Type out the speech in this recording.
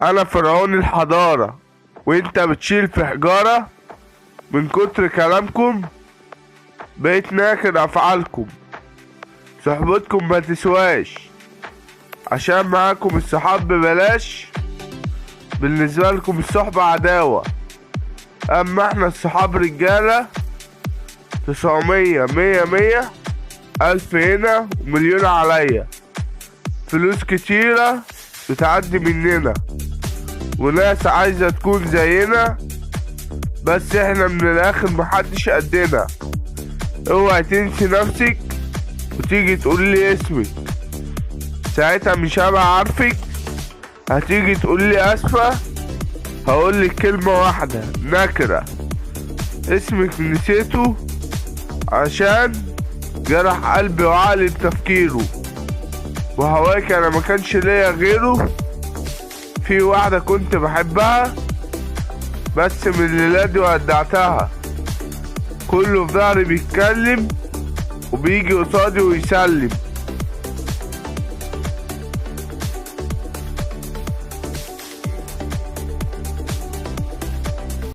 انا فرعون الحضارة وانت بتشيل في حجارة. من كتر كلامكم بقيت ناكر افعالكم. صحبتكم ما تسواش عشان معاكم الصحاب ببلاش. بالنسبة لكم الصحبة عداوة، اما احنا الصحاب رجالة. 900 100 100 ألف هنا ومليون عليا. فلوس كتيرة بتعدي مننا وناس عايزة تكون زينا، بس احنا من الاخر محدش قدنا. اوعي تنسي نفسك وتيجي تقول لي اسمك، ساعتها مش هبقى عارفك. هتيجي تقول لي اسفة، هقولك كلمة واحدة نكرة. اسمك نسيته عشان جرح قلبي وعقلي بتفكيره، وهواك انا ما كانش ليا غيره. في واحدة كنت بحبها بس من الليلة دي ودعتها. كله في ظهري بيتكلم وبيجي قصادي ويسلم.